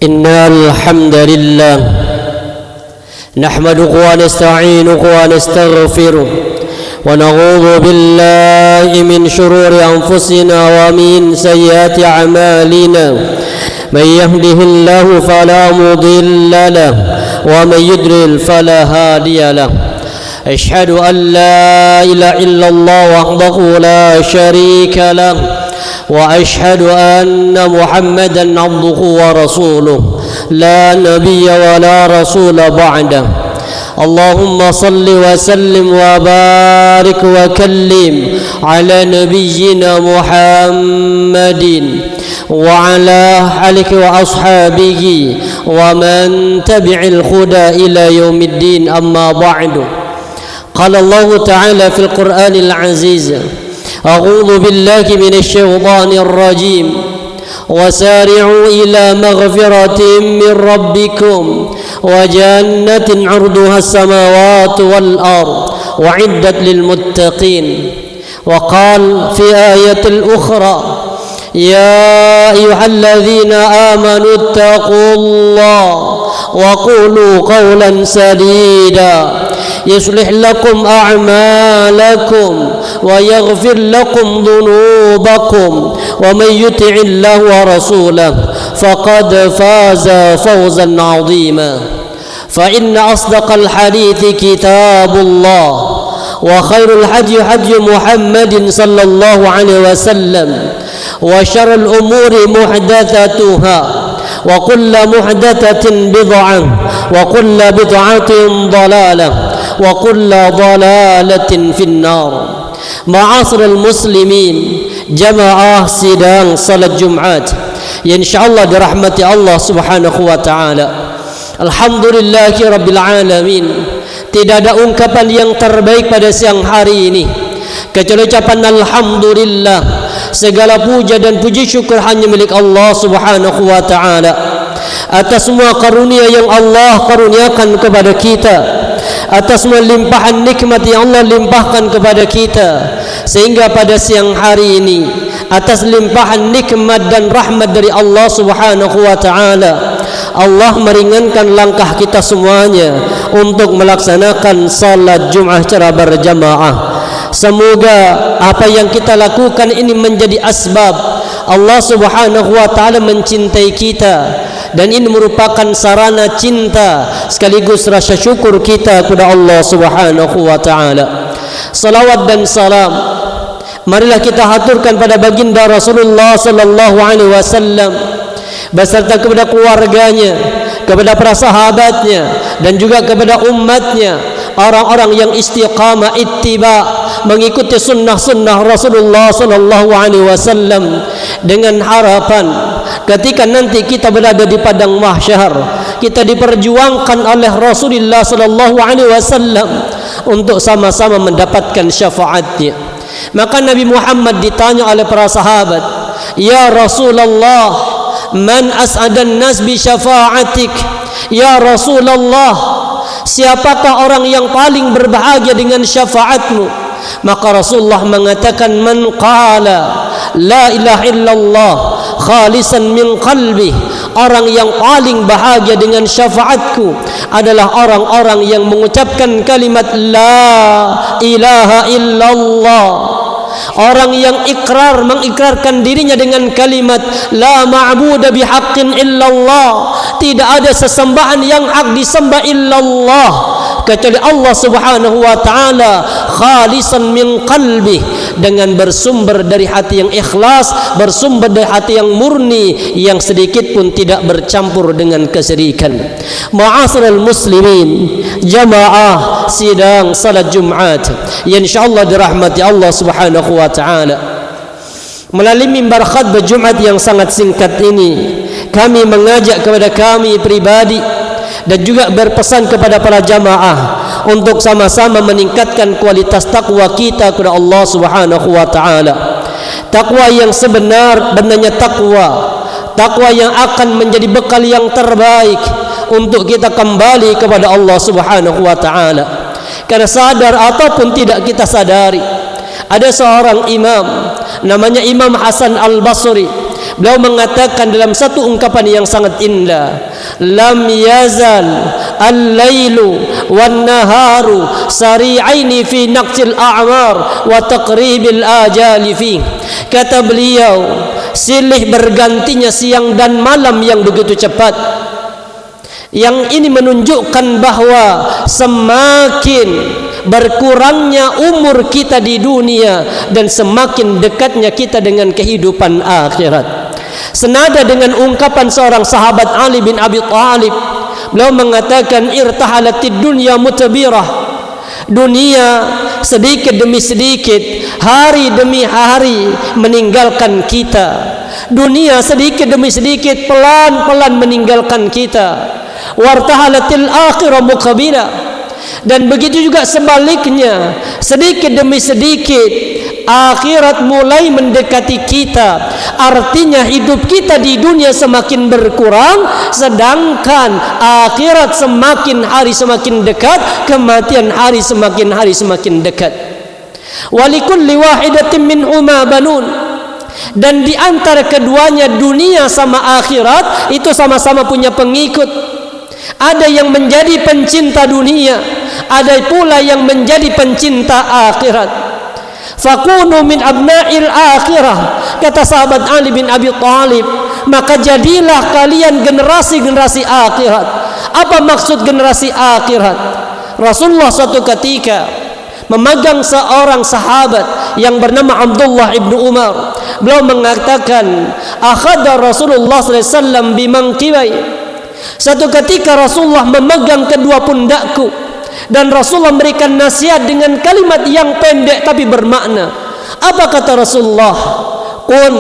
إن الحمد لله نحمده ونستعينه ونستغفره ونعوذ بالله من شرور أنفسنا ومن سيئات أعمالنا من يهده الله فلا مضل له ومن يضلل فلا هادي له أشهد أن لا إله إلا الله وحده لا شريك له وأشهد أن محمدا عبده ورسوله لا نبي ولا رسول بعده اللهم صل وسلم وبارك وكلم على نبينا محمد وعلى آله وأصحابه ومن تبع الهدى إلى يوم الدين أما بعد قال الله تعالى في القرآن العزيز أعوذ بالله من الشيطان الرجيم وسارعوا إلى مغفرة من ربكم وجنة عرضها السماوات والأرض وعدت للمتقين وقال في آية الأخرى يا أيها الذين آمنوا اتقوا الله وقولوا قولا سديدا يصلح لكم أعمالكم ويغفر لكم ذنوبكم ومن يطع الله ورسوله فقد فاز فوزا عظيما فإن أصدق الحديث كتاب الله وخير الهدي هدي محمد صلى الله عليه وسلم وشر الأمور محدثاتها وكل محدثة بدعة وكل بدعة ضلالة وكل ضلالة في النار. معاشر المسلمين jamaah sidang salat Jumat yang insyaallah dirahmati Allah Subhanahu wa taala. Alhamdulillahi rabbil alamin. Tidak ada ungkapan yang terbaik pada siang hari ini kecuali ucapan alhamdulillah. Segala puja dan puji syukur hanya milik Allah Subhanahu wa taala atas semua karunia yang Allah karuniakan kepada kita, atas semua limpahan nikmat yang Allah limpahkan kepada kita, sehingga pada siang hari ini atas limpahan nikmat dan rahmat dari Allah Subhanahu wa taala Allah meringankan langkah kita semuanya untuk melaksanakan salat Jumat secara berjamaah. Semoga apa yang kita lakukan ini menjadi asbab Allah Subhanahu wa taala mencintai kita, dan ini merupakan sarana cinta sekaligus rasa syukur kita kepada Allah Subhanahu wa taala. Salawat dan salam marilah kita haturkan pada baginda Rasulullah sallallahu alaihi wasallam beserta kepada keluarganya, kepada para sahabatnya, dan juga kepada umatnya, orang-orang yang istiqamah ittiba mengikuti sunnah-sunnah Rasulullah sallallahu alaihi wasallam, dengan harapan ketika nanti kita berada di padang mahsyar kita diperjuangkan oleh Rasulullah sallallahu alaihi wasallam untuk sama-sama mendapatkan syafaatnya. Maka Nabi Muhammad ditanya oleh para sahabat, "Ya Rasulullah, man as'adan nas bi syafa'atik?" Ya Rasulullah, siapakah orang yang paling berbahagia dengan syafaatmu? Maka Rasulullah mengatakan, "Man qala la ilaha illallah khalisan min qalbi." Orang yang paling bahagia dengan syafaatku adalah orang-orang yang mengucapkan kalimat la ilaha illallah. Orang yang mengikrarkan dirinya dengan kalimat la ma'budu bihaqqin illallah. Tidak ada sesembahan yang hak disembah illallah kecuali Allah Subhanahu wa taala, khalisan min qalbi, dengan bersumber dari hati yang ikhlas, bersumber dari hati yang murni, yang sedikit pun tidak bercampur dengan kesyirikan. Ma'asyiral muslimin, jamaah sidang salat Jumat yang insyaallah dirahmati Allah Subhanahu wa taala. Melalui mimbar khutbah Jumat yang sangat singkat ini, kami mengajak kepada kami pribadi dan juga berpesan kepada para jamaah untuk sama-sama meningkatkan kualitas takwa kita kepada Allah Subhanahu wa taala. Takwa yang sebenarnya takwa yang akan menjadi bekal yang terbaik untuk kita kembali kepada Allah Subhanahu wa taala. Karena sadar ataupun tidak kita sadari, ada seorang imam namanya Imam Hasan Al-Basri Beliau mengatakan dalam satu ungkapan yang sangat indah, lam yazal al-lailu wan naharu sari'aini fi naqsil a'mar wa taqribil ajali fi. Kata beliau, silih bergantinya siang dan malam yang begitu cepat. Yang ini menunjukkan bahwa semakin berkurangnya umur kita di dunia dan semakin dekatnya kita dengan kehidupan akhirat. Senada dengan ungkapan seorang sahabat Ali bin Abi Thalib, beliau mengatakan irtahalatid dunya mutabirah. Dunia sedikit demi sedikit, hari demi hari meninggalkan kita. Dunia sedikit demi sedikit, pelan-pelan meninggalkan kita. Wartahalatil akhirah muqabila. Dan begitu juga sebaliknya, sedikit demi sedikit akhirat mulai mendekati kita. Artinya hidup kita di dunia semakin berkurang, sedangkan akhirat semakin hari semakin dekat, kematian hari semakin dekat. Walikulli wahidatin minhuma banun. Dan di antara keduanya, dunia sama akhirat, itu sama-sama punya pengikut. Ada yang menjadi pencinta dunia, ada pula yang menjadi pencinta akhirat. Fakunu min abna'il akhirah, kata sahabat Ali bin Abi Thalib, maka jadilah kalian generasi-generasi akhirat. Apa maksud generasi akhirat? Rasulullah suatu ketika memegang seorang sahabat yang bernama Abdullah ibnu Umar. Beliau mengatakan, akhadha Rasulullah sallallahu alaihi wasallam bimanqibai. Satu ketika Rasulullah memegang kedua pundakku, dan Rasulullah memberikan nasihat dengan kalimat yang pendek tapi bermakna. Apa kata Rasulullah? Qul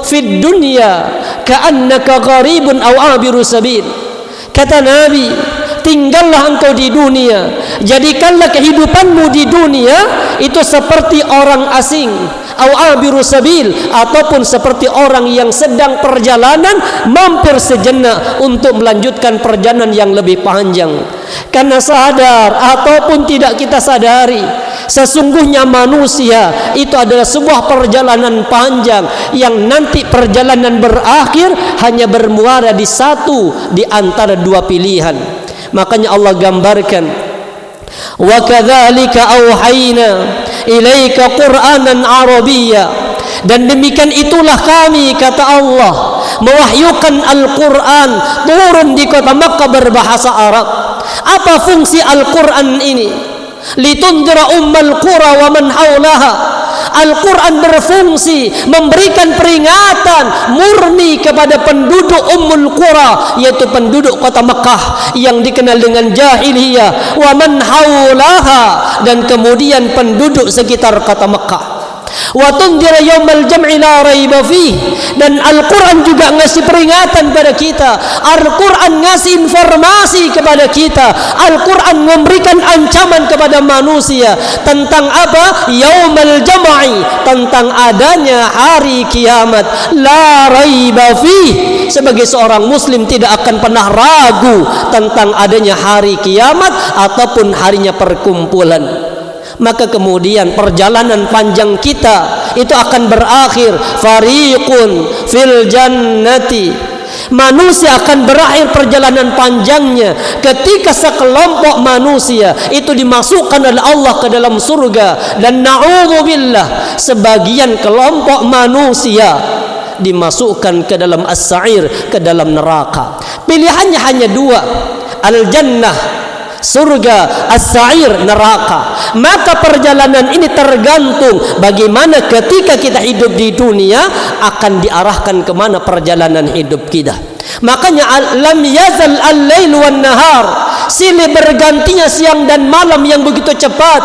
fid dunya ka'annaka gharibun aw abiru sabil. Kata Nabi, tinggallah engkau di dunia, jadikanlah kehidupanmu di dunia itu seperti orang asing, au abiru sabil, ataupun seperti orang yang sedang perjalanan mampir sejenak untuk melanjutkan perjalanan yang lebih panjang. Karena sadar ataupun tidak kita sadari, sesungguhnya manusia itu adalah sebuah perjalanan panjang yang nanti perjalanan berakhir hanya bermuara di satu di antara dua pilihan. Makanya Allah gambarkan, wa kadzalika auhayna ilaika qur'anan arabiyya, dan demikian itulah kami, kata Allah, mewahyukan Al-Quran turun di kota Makkah berbahasa Arab. Apa fungsi Al-Quran ini? Litundira ummal qura wa man haulaha. Al-Quran berfungsi memberikan peringatan murni kepada penduduk Ummul Qura, yaitu penduduk kota Mekah yang dikenal dengan jahiliyah, wa man haulaha, dan kemudian penduduk sekitar kota Mekah. Wa tundira yaumal jam'i la raiba fih, dan Al-Quran juga ngasih peringatan pada kita. Al-Quran ngasih informasi kepada kita. Al-Quran memberikan ancaman kepada manusia tentang apa? Yaumal jam'i, tentang adanya hari kiamat. La raiba fih, sebagai seorang muslim tidak akan pernah ragu tentang adanya hari kiamat ataupun harinya perkumpulan. Maka kemudian perjalanan panjang kita itu akan berakhir. Fariqun fil jannati, manusia akan berakhir perjalanan panjangnya ketika sekelompok manusia itu dimasukkan oleh Allah ke dalam surga, dan na'udzubillah, sebagian kelompok manusia dimasukkan ke dalam as-sa'ir, ke dalam neraka. Pilihannya hanya dua, al-jannah surga, as-sa'ir neraka. Maka perjalanan ini tergantung bagaimana ketika kita hidup di dunia akan diarahkan kemana perjalanan hidup kita. Makanya lam yazal al-lail wan nahar, silih bergantinya siang dan malam yang begitu cepat,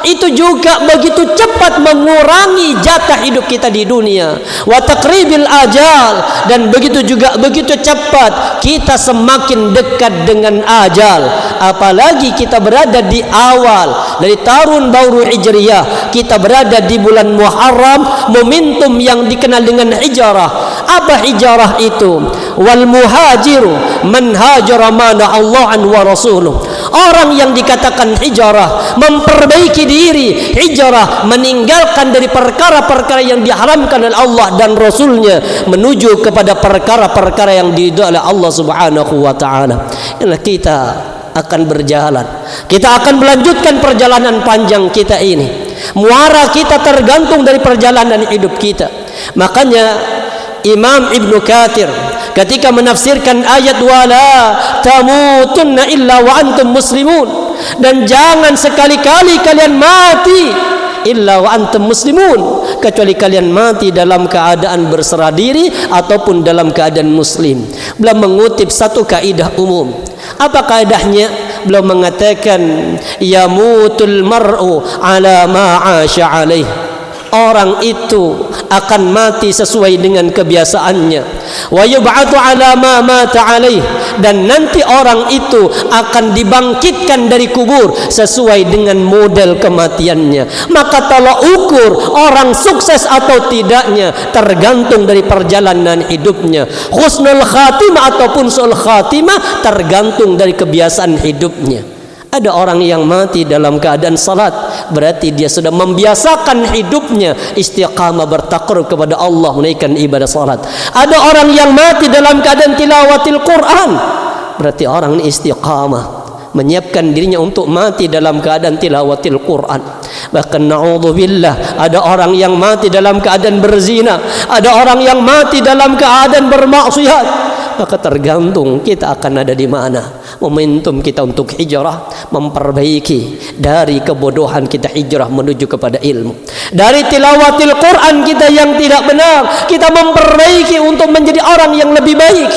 itu juga begitu cepat mengurangi jatah hidup kita di dunia. Wa taqribil ajal, dan begitu juga begitu cepat kita semakin dekat dengan ajal. Apalagi kita berada di awal dari tahun baru Hijriyah, kita berada di bulan Muharram, momentum yang dikenal dengan hijrah. Apa hijrah itu? Wal muhajiru man hajara mana Allah an wa rasuluh. Orang yang dikatakan hijrah, memperbaiki diri. Hijrah, meninggalkan dari perkara-perkara yang diharamkan oleh Allah dan Rasulnya, menuju kepada perkara-perkara yang diridhai oleh Allah Subhanahu wa ta'ala. Inilah kita akan berjalan. Kita akan melanjutkan perjalanan panjang kita ini. Muara kita tergantung dari perjalanan hidup kita. Makanya Imam Ibnu Katsir ketika menafsirkan ayat wala tamutunna illa wa antum muslimun, dan jangan sekali-kali kalian mati illa wa antum muslimun, kecuali kalian mati dalam keadaan berserah diri ataupun dalam keadaan muslim. Beliau mengutip satu kaidah umum. Apa kaidahnya? Beliau mengatakan yamutul mar'u ala ma 'asha alaih. Orang itu akan mati sesuai dengan kebiasaannya. Wa yub'atu ala ma mata alaih, dan nanti orang itu akan dibangkitkan dari kubur sesuai dengan model kematiannya. Maka tolak ukur orang sukses atau tidaknya tergantung dari perjalanan hidupnya. Husnul khatimah ataupun su'ul khatimah tergantung dari kebiasaan hidupnya. Ada orang yang mati dalam keadaan salat, berarti dia sudah membiasakan hidupnya istiqamah bertakarrub kepada Allah, menaikkan ibadah salat. Ada orang yang mati dalam keadaan tilawatil Quran, berarti orang ini istiqamah, menyiapkan dirinya untuk mati dalam keadaan tilawatil Quran. Bahkan na'udzubillah, ada orang yang mati dalam keadaan berzina, ada orang yang mati dalam keadaan bermaksiat. Maka tergantung kita akan ada di mana. Momentum kita untuk hijrah, memperbaiki dari kebodohan kita, hijrah menuju kepada ilmu. Dari tilawatil Quran kita yang tidak benar, kita memperbaiki untuk menjadi orang yang lebih baik.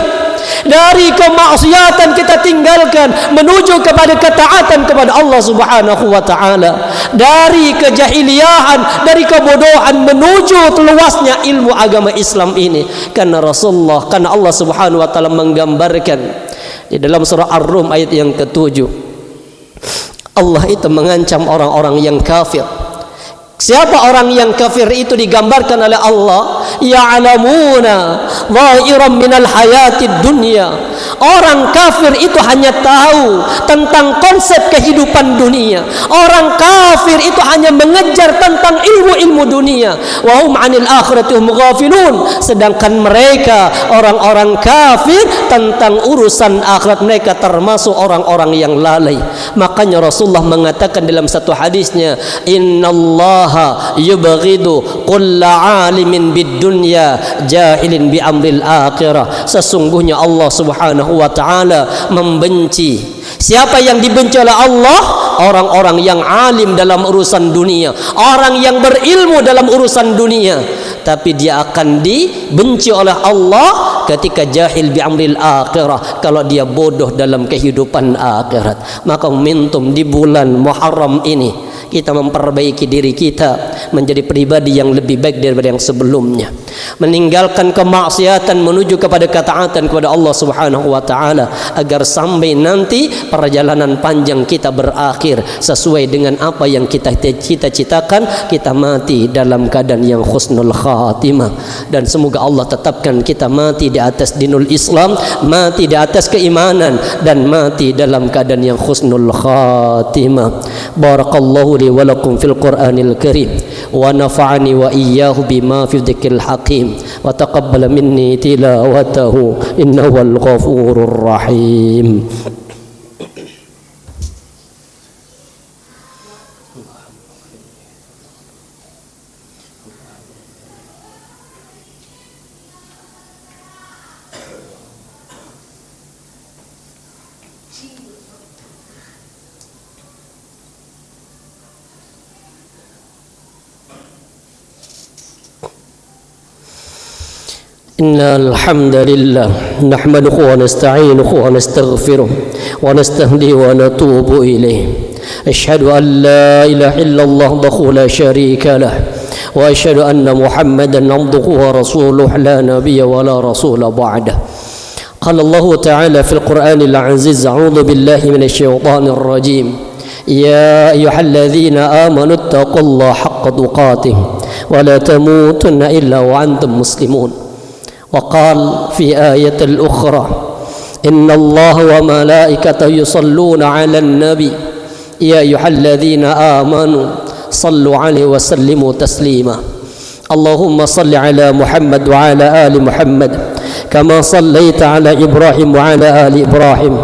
Dari kemaksiatan kita tinggalkan menuju kepada ketaatan kepada Allah Subhanahu wa ta'ala. Dari kejahiliahan, dari kebodohan menuju luasnya ilmu agama Islam ini. Karena Rasulullah, karena Allah Subhanahu wa ta'ala menggambarkan di dalam surah Ar-Rum ayat yang ke-7, Allah itu mengancam orang-orang yang kafir. Siapa orang yang kafir itu digambarkan oleh Allah? Ya'lamuna zahiran minal hayatid dunya. Orang kafir itu hanya tahu tentang konsep kehidupan dunia. Orang kafir itu hanya mengejar tentang ilmu-ilmu dunia. Wa hum 'anil akhirati hum ghafilun. Sedangkan mereka orang-orang kafir tentang urusan akhirat mereka termasuk orang-orang yang lalai. Makanya Rasulullah mengatakan dalam satu hadisnya, innallaha yubghidu kulla 'alimin bid dunya jahilin bi amril akhirah. Sesungguhnya Allah Subhanahu wa ta'ala membenci. Siapa yang dibenci oleh Allah? Orang-orang yang alim dalam urusan dunia, orang yang berilmu dalam urusan dunia. Tapi dia akan dibenci oleh Allah ketika jahil bi amril akhirah, kalau dia bodoh dalam kehidupan akhirat. Maka momentum di bulan Muharram ini kita memperbaiki diri kita menjadi pribadi yang lebih baik daripada yang sebelumnya, meninggalkan kemaksiatan menuju kepada ketaatan kepada Allah Subhanahu wa ta'ala, agar sampai nanti perjalanan panjang kita berakhir sesuai dengan apa yang kita cita-citakan. Kita mati dalam keadaan yang husnul khatimah, dan semoga Allah tetapkan kita mati di atas dinul Islam, mati di atas keimanan, dan mati dalam keadaan yang husnul khatimah. Barakallahu li wa lakum fil Qur'anil Karim, wa nafa'ani wa iyyahu bima fi dzikril hakim, wa taqabbala minni tilawatahu innahu wal ghafurur rahim. إن الحمد لله نحمده ونستعينه ونستغفره ونستهديه ونتوب إليه. أشهد أن لا إله إلا الله وحده لا شريك له، وأشهد أن محمدا عبده ورسوله لا نبي ولا رسول بعده. قال الله تعالى في القرآن العزيز: أعوذ بالله من الشيطان الرجيم. يا أيها الذين آمنوا اتقوا الله حق تقاته ولا تموتن إلا وأنتم مسلمون. وقال في آية الأخرى إن الله وملائكته يصلون على النبي يا أيها الذين آمنوا صلوا عليه وسلموا تسليما اللهم صل على محمد وعلى آل محمد كما صليت على إبراهيم وعلى آل إبراهيم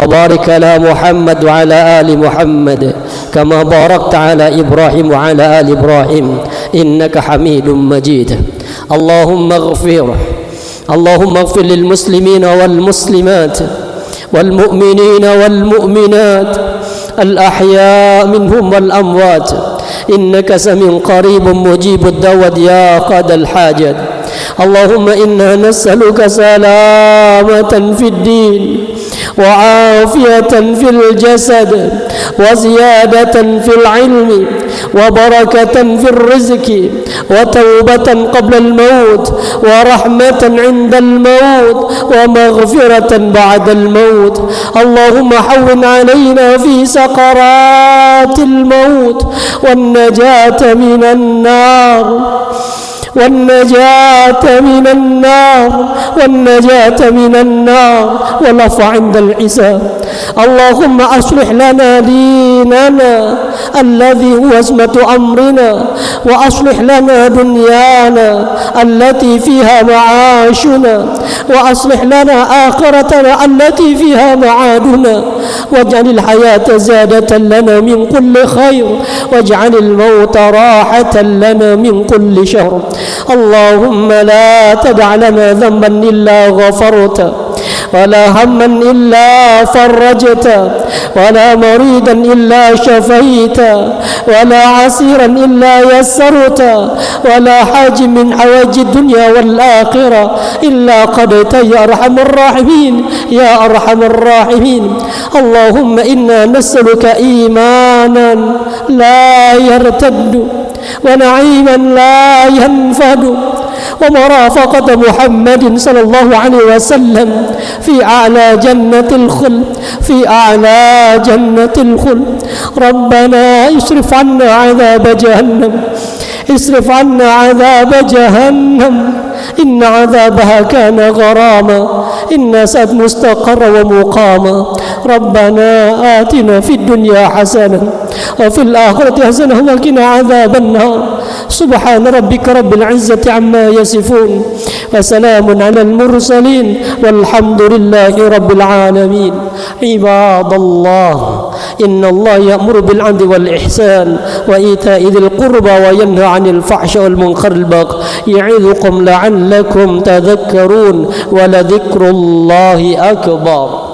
وبارك على محمد وعلى آل محمد كما باركت على إبراهيم وعلى آل إبراهيم إنك حميد مجيد اللهم اغفر للمسلمين والمسلمات والمؤمنين والمؤمنات الأحياء منهم والأموات إنك سميع قريب مجيب الدعوة يا قاضي الحاجات اللهم إنا نسألك سلامة في الدين وعافية في الجسد وزيادة في العلم وبركة في الرزق وتوبة قبل الموت ورحمة عند الموت ومغفرة بعد الموت اللهم حون علينا في سقرات الموت والنجاة من النار والعفو عند الحساب اللهم أصلح لنا ديننا الذي هو عصمة أمرنا وأصلح لنا دنيانا التي فيها معاشنا وأصلح لنا آخرتنا التي فيها معادنا واجعل الحياة زادة لنا من كل خير واجعل الموت راحة لنا من كل شر اللهم لا تدع لنا ذنبا إلا غفرته ولا هما إلا فرجته ولا مريضا إلا شفيته ولا عسيرا إلا يسرته ولا حاج من حوائج الدنيا والآخرة إلا قضيت يا أرحم الراحمين يا أرحم الراحمين اللهم إنا نسألك إيمانا لا يرتد ونعيما لا ينفد ومرافقة محمد صلى الله عليه وسلم في أعلى جنة الخلد ربنا اصرف عنا عذاب جهنم إن عذابها كان غراما إن سأت مستقر ومقاما ربنا آتنا في الدنيا حسنة وفي الآخرة حسنة وقنا عذاب النار سبحان ربك رب العزة عما يصفون وسلام على المرسلين والحمد لله رب العالمين عباد الله إن الله يأمر بالعدل والإحسان وإيتاء ذي القربى وينهى عن الفحشاء والمنكر والبغي يعظكم لعلكم تذكرون ولذكر الله أكبر